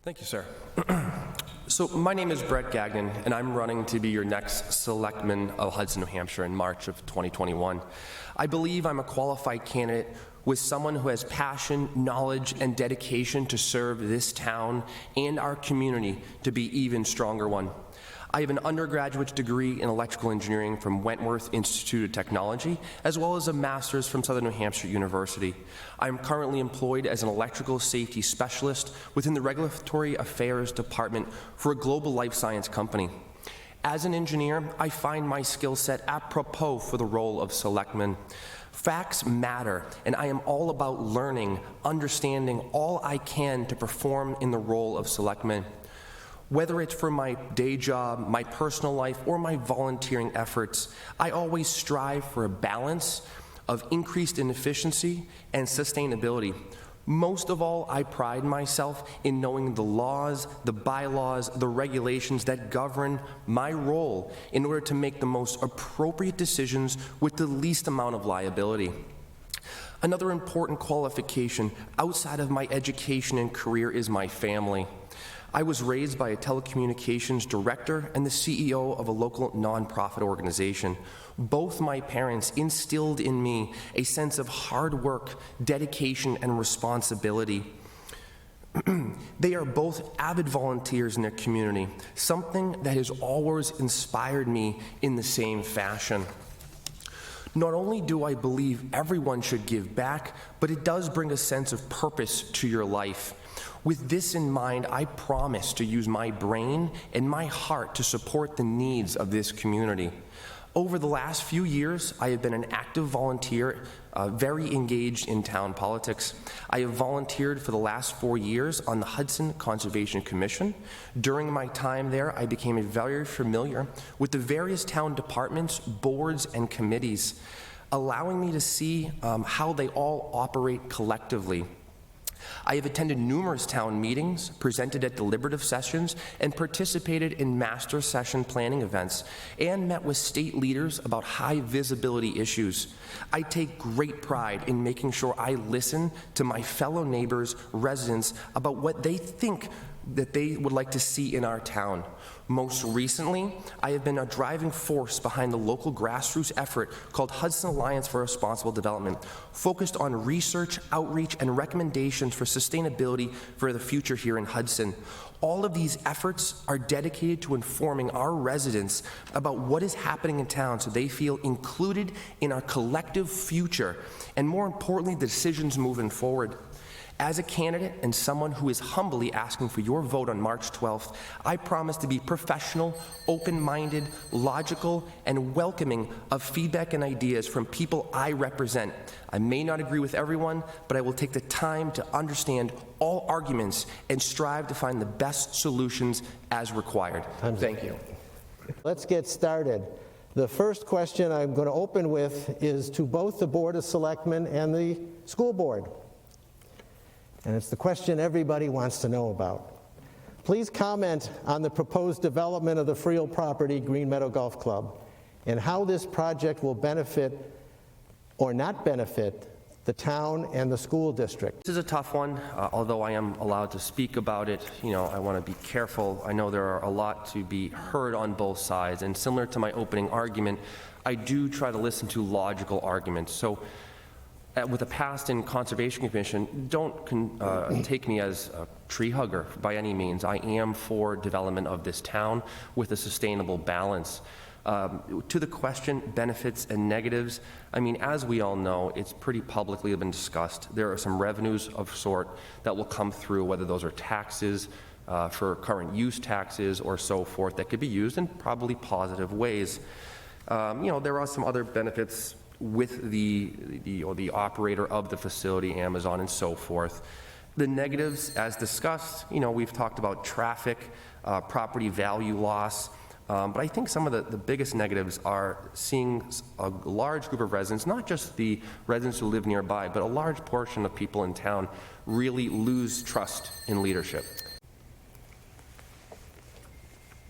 Thank you, sir. So my name is Brett Gagnon, and I'm running to be your next selectman of Hudson, New Hampshire in March of 2021. I believe I'm a qualified candidate with someone who has passion, knowledge, and dedication to serve this town and our community to be even stronger one. I have an undergraduate degree in electrical engineering from Wentworth Institute of Technology, as well as a master's from Southern New Hampshire University. I am currently employed as an electrical safety specialist within the Regulatory Affairs Department for a global life science company. As an engineer, I find my skill set apropos for the role of selectman. Facts matter, and I am all about learning, understanding all I can to perform in the role of selectman. Whether it's for my day job, my personal life, or my volunteering efforts, I always strive for a balance of increased efficiency and sustainability. Most of all, I pride myself in knowing the laws, the bylaws, the regulations that govern my role in order to make the most appropriate decisions with the least amount of liability. Another important qualification outside of my education and career is my family. I was raised by a telecommunications director and the CEO of a local nonprofit organization. Both my parents instilled in me a sense of hard work, dedication, and responsibility. They are both avid volunteers in their community, something that has always inspired me in the same fashion. Not only do I believe everyone should give back, but it does bring a sense of purpose to your life. With this in mind, I promise to use my brain and my heart to support the needs of this community. Over the last few years, I have been an active volunteer, very engaged in town politics. I have volunteered for the last 4 years on the Hudson Conservation Commission. During my time there, I became very familiar with the various town departments, boards, and committees, allowing me to see how they all operate collectively. I have attended numerous town meetings, presented at deliberative sessions, and participated in master session planning events, and met with state leaders about high visibility issues. I take great pride in making sure I listen to my fellow neighbors, residents, about what they think that they would like to see in our town. Most recently, I have been a driving force behind the local grassroots effort called Hudson Alliance for Responsible Development, focused on research, outreach, and recommendations for sustainability for the future here in Hudson. All of these efforts are dedicated to informing our residents about what is happening in town so they feel included in our collective future, and more importantly, the decisions moving forward. As a candidate and someone who is humbly asking for your vote on March 12th, I promise to be professional, open-minded, logical, and welcoming of feedback and ideas from people I represent. I may not agree with everyone, but I will take the time to understand all arguments and strive to find the best solutions as required. Thank you. Let's get started. The first question I'm going to open with is to both the Board of Selectmen and the school board. And it's the question everybody wants to know about. Please comment on the proposed development of the Friel property, Green Meadow Golf Club, and how this project will benefit or not benefit the town and the school district. This is a tough one, although I am allowed to speak about it. I want to be careful. I know there are a lot to be heard on both sides, and similar to my opening argument, I do try to listen to logical arguments. So, with a past in Conservation Commission, don't take me as a tree hugger by any means. I am for development of this town with a sustainable balance. To the question, benefits and negatives, I mean, as we all know, it's pretty publicly been discussed. There are some revenues of sort that will come through, whether those are taxes, for current use taxes or so forth, that could be used in probably positive ways. There are some other benefits with the operator of the facility, Amazon, and so forth. The negatives, as discussed, we've talked about traffic, property value loss, but I think some of the biggest negatives are seeing a large group of residents, not just the residents who live nearby, but a large portion of people in town really lose trust in leadership.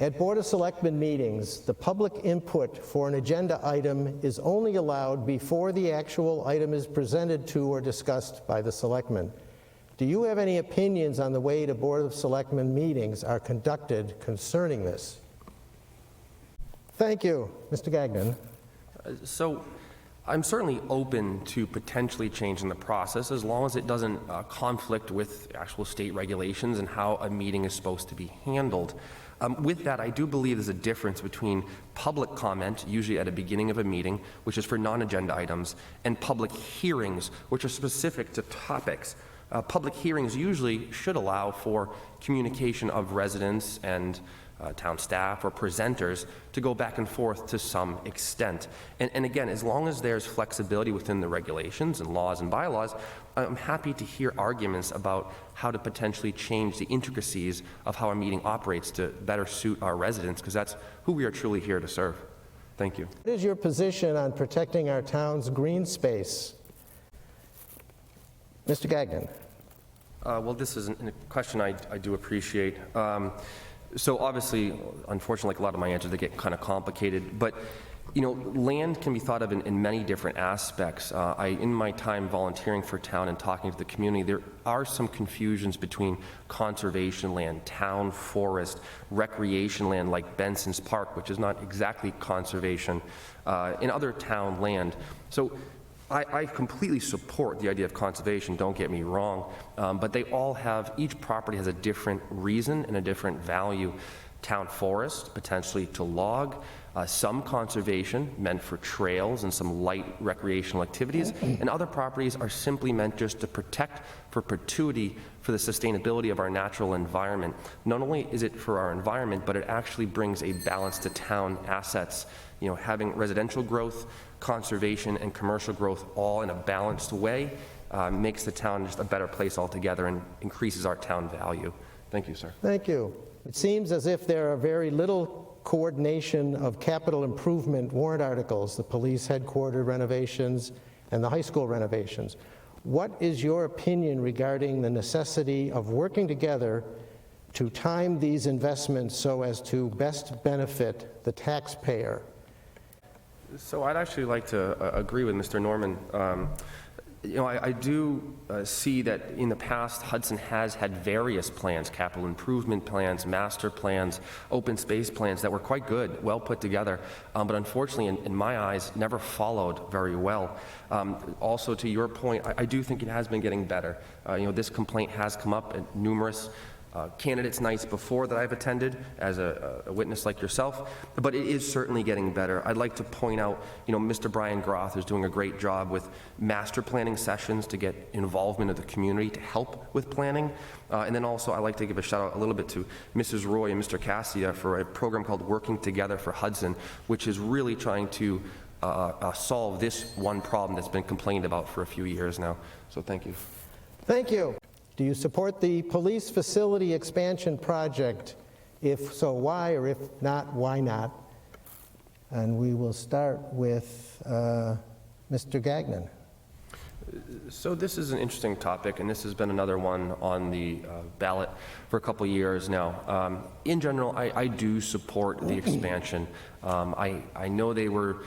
At Board of Selectmen meetings, the public input for an agenda item is only allowed before the actual item is presented to or discussed by the selectmen. Do you have any opinions on the way the Board of Selectmen meetings are conducted concerning this? Thank you. Mr. Gagnon. So I'm certainly open to potentially changing the process as long as it doesn't conflict with actual state regulations and how a meeting is supposed to be handled. With that, I do believe there's a difference between public comment, usually at the beginning of a meeting, which is for non-agenda items, and public hearings, which are specific to topics. Public hearings usually should allow for communication of residents and town staff or presenters to go back and forth to some extent. And again, as long as there's flexibility within the regulations and laws and bylaws, I'm happy to hear arguments about how to potentially change the intricacies of how a meeting operates to better suit our residents, because that's who we are truly here to serve. Thank you. What is your position on protecting our town's green space? Mr. Gagnon. Well, this is a question I do appreciate. So obviously, unfortunately, like a lot of my answers, they get kind of complicated. But, you know, land can be thought of in many different aspects. In my time volunteering for town and talking to the community, there are some confusions between conservation land, town forest, recreation land like Benson's Park, which is not exactly conservation, and other town land. So I completely support the idea of conservation, don't get me wrong, but they all have, each property has a different reason and a different value. Town forest, potentially to log, some conservation meant for trails and some light recreational activities, and other properties are simply meant just to protect for perpetuity for the sustainability of our natural environment. Not only is it for our environment, but it actually brings a balance to town assets. You know, having residential growth, conservation, and commercial growth all in a balanced way makes the town just a better place altogether and increases our town value. Thank you, sir. Thank you. It seems as if there are very little coordination of capital improvement warrant articles, the police headquarters renovations and the high school renovations. What is your opinion regarding the necessity of working together to time these investments so as to best benefit the taxpayer? So I'd actually like to agree with Mr. Norman. You know, I do see that in the past, Hudson has had various plans, capital improvement plans, master plans, open space plans that were quite good, well put together, but unfortunately, in my eyes, never followed very well. Also, to your point, I do think it has been getting better. You know, this complaint has come up at numerous candidates' nights before that I've attended as a witness like yourself, but it is certainly getting better. I'd like to point out, you know, Mr. Brian Groth is doing a great job with master planning sessions to get involvement of the community to help with planning. And then also I'd like to give a shout out a little bit to Mrs. Roy and Mr. Cassia for a program called Working Together for Hudson, which is really trying to solve this one problem that's been complained about for a few years now. So thank you. Thank you. Do you support the police facility expansion project? If so, why? Or if not, why not? And we will start with Mr. Gagnon. So this is an interesting topic, and this has been another one on the ballot for a couple years now. In general, I do support the expansion. I know they were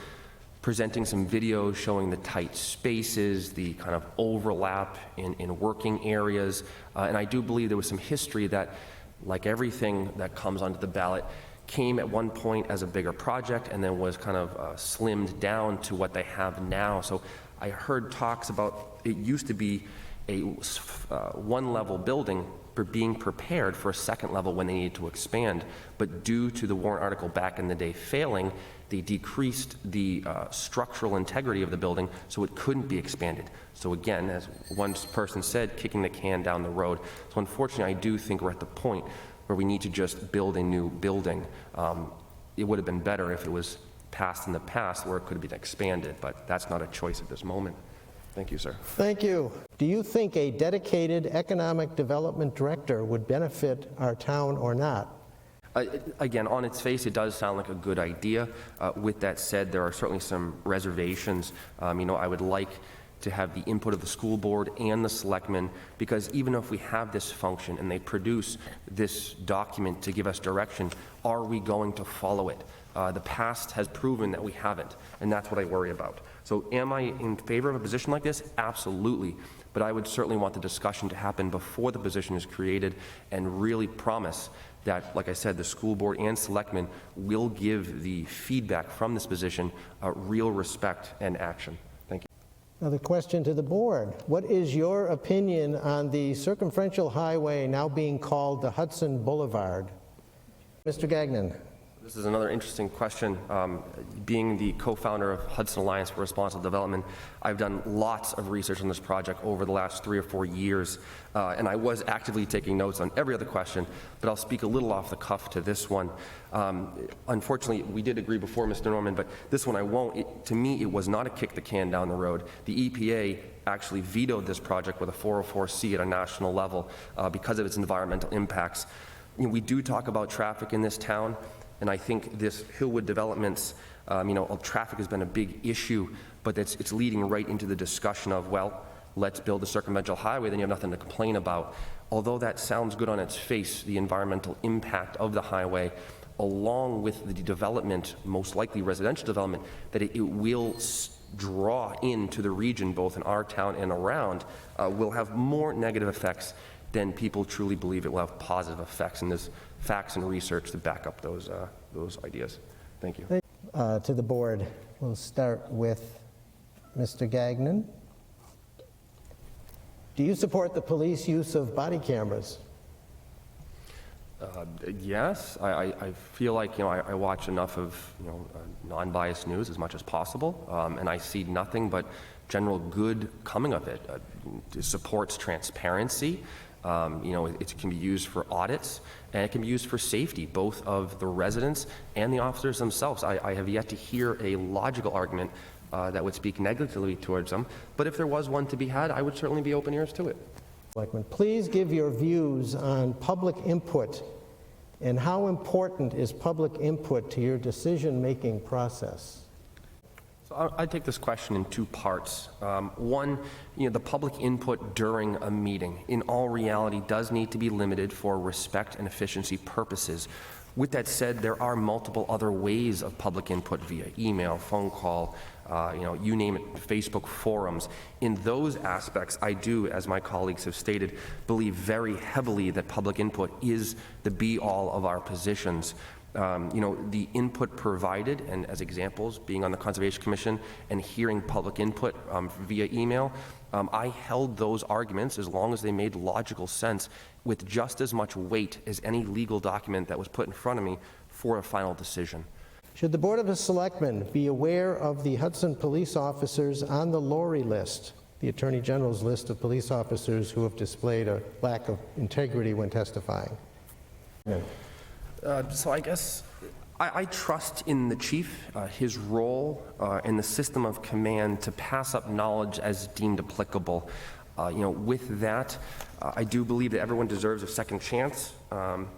presenting some videos showing the tight spaces, the kind of overlap in working areas, and I do believe there was some history that, like everything that comes onto the ballot, came at one point as a bigger project and then was kind of slimmed down to what they have now. So I heard talks about it used to be a one-level building for being prepared for a second level when they needed to expand, but due to the warrant article back in the day failing, they decreased the structural integrity of the building so it couldn't be expanded. So again, as one person said, kicking the can down the road. So unfortunately, I do think we're at the point where we need to just build a new building. It would have been better if it was passed in the past where it could have been expanded, but that's not a choice at this moment. Thank you, sir. Thank you. Do you think a dedicated economic development director would benefit our town or not? Again, on its face, it does sound like a good idea. With that said, there are certainly some reservations. You know, I would like to have the input of the school board and the selectmen, because even if we have this function and they produce this document to give us direction, are we going to follow it? The past has proven that we haven't, and that's what I worry about. So am I in favor of a position like this? Absolutely. But I would certainly want the discussion to happen before the position is created, and really promise that, like I said, the school board and selectmen will give the feedback from this position real respect and action. Thank you. Now the question to the board, what is your opinion on the circumferential highway now being called the Hudson Boulevard? Mr. Gagnon. This is another interesting question. Being the co-founder of Hudson Alliance for Responsible Development, I've done lots of research on this project over the last 3 or 4 years, and I was actively taking notes on every other question, but I'll speak a little off the cuff to this one. Unfortunately, we did agree before, Mr. Norman, but this one I won't. To me, it was not a kick the can down the road. The EPA actually vetoed this project with a 404C at a national level because of its environmental impacts. You know, we do talk about traffic in this town, and I think this Hillwood developments, traffic has been a big issue, but it's leading right into the discussion of, well, let's build a circumferential highway, then you have nothing to complain about. Although that sounds good on its face, the environmental impact of the highway, along with the development, most likely residential development, that it will draw into the region, both in our town and around, will have more negative effects than people truly believe it will have positive effects, and there's facts and research to back up those ideas. Thank you. To the board, we'll start with Mr. Gagnon. Do you support the police use of body cameras? Yes, I feel like I watch enough of non-biased news as much as possible, and I see nothing but general good coming of it. It supports transparency. It can be used for audits, and it can be used for safety, both of the residents and the officers themselves. I have yet to hear a logical argument that would speak negatively towards them, but if there was one to be had, I would certainly be open ears to it. Selectman, please give your views on public input and how important is public input to your decision-making process? So I take this question in 2 parts. One, the public input during a meeting, in all reality, does need to be limited for respect and efficiency purposes. With that said, there are multiple other ways of public input via email, phone call, you name it, Facebook forums. In those aspects, I do, as my colleagues have stated, believe very heavily that public input is the be-all of our positions. The input provided, and as examples, being on the Conservation Commission and hearing public input via email, I held those arguments, as long as they made logical sense, with just as much weight as any legal document that was put in front of me for a final decision. Should the Board of Selectmen be aware of the Hudson police officers on the Lorry list, the Attorney General's list of police officers who have displayed a lack of integrity when testifying? So I guess I trust in the chief, his role, and the system of command to pass up knowledge as deemed applicable. With that, I do believe that everyone deserves a second chance.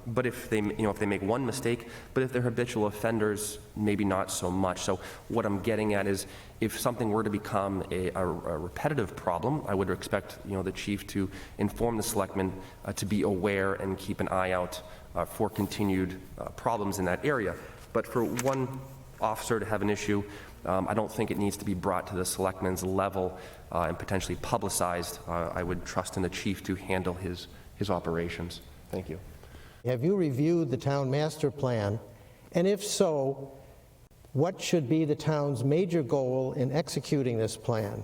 But if they make one mistake, but if they're habitual offenders, maybe not so much. So what I'm getting at is, if something were to become a repetitive problem, I would expect the chief to inform the selectmen to be aware and keep an eye out for continued problems in that area. But for one officer to have an issue, I don't think it needs to be brought to the selectmen's level and potentially publicized. I would trust in the chief to handle his operations. Thank you. Have you reviewed the town master plan? And if so, what should be the town's major goal in executing this plan?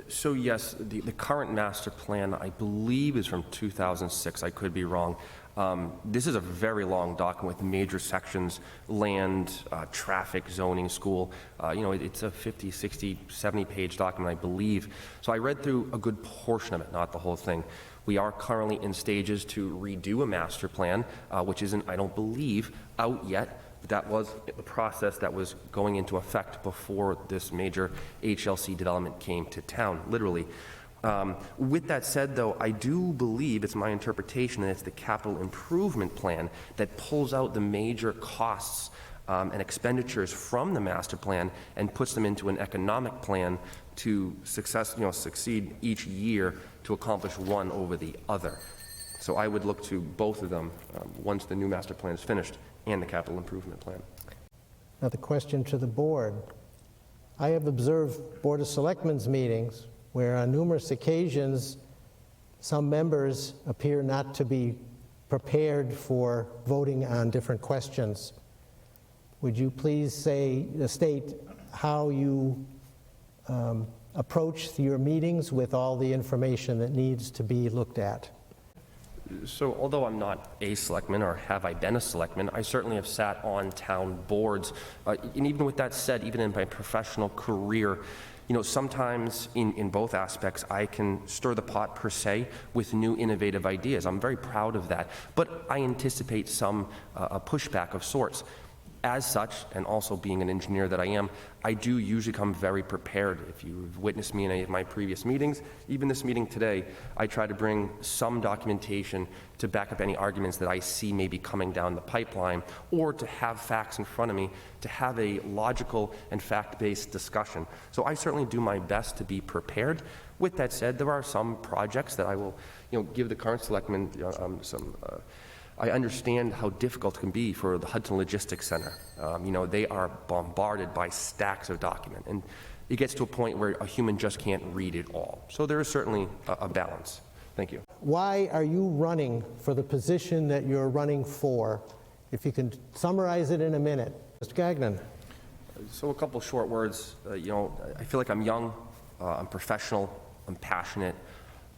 So yes, the current master plan, I believe, is from 2006. I could be wrong. This is a very long document with major sections: land, traffic, zoning, school. It's a 50, 60, 70-page document, I believe. So I read through a good portion of it, not the whole thing. We are currently in stages to redo a master plan, which isn't, I don't believe, out yet. That was the process that was going into effect before this major HLC development came to town, literally. With that said, though, I do believe, it's my interpretation, that it's the capital improvement plan that pulls out the major costs and expenditures from the master plan and puts them into an economic plan to succeed each year to accomplish one over the other. So I would look to both of them once the new master plan is finished and the capital improvement plan. Now the question to the board. I have observed Board of Selectmen's meetings where on numerous occasions some members appear not to be prepared for voting on different questions. Would you please state how you approach your meetings with all the information that needs to be looked at? So although I'm not a selectman, or have I been a selectman, I certainly have sat on town boards. And even with that said, even in my professional career, sometimes in both aspects, I can stir the pot per se with new innovative ideas. I'm very proud of that. But I anticipate some a pushback of sorts. As such, and also being an engineer that I am, I do usually come very prepared. If you've witnessed me in any of my previous meetings, even this meeting today, I try to bring some documentation to back up any arguments that I see maybe coming down the pipeline, or to have facts in front of me, to have a logical and fact-based discussion. So I certainly do my best to be prepared. With that said, there are some projects that I will give the current selectmen I understand how difficult it can be for the Hudson Logistics Center. They are bombarded by stacks of document, and it gets to a point where a human just can't read it all. So there is certainly a balance. Thank you. Why are you running for the position that you're running for? If you can summarize it in a minute. Mr. Gagnon. So a couple short words. I feel like I'm young, I'm professional, I'm passionate,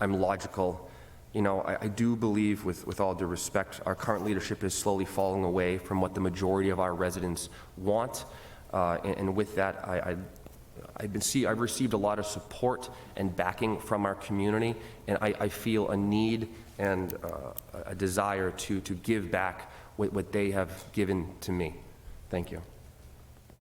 I'm logical. I do believe, with all due respect, our current leadership is slowly falling away from what the majority of our residents want. And with that, I've received a lot of support and backing from our community, and I feel a need and a desire to give back what they have given to me. Thank you.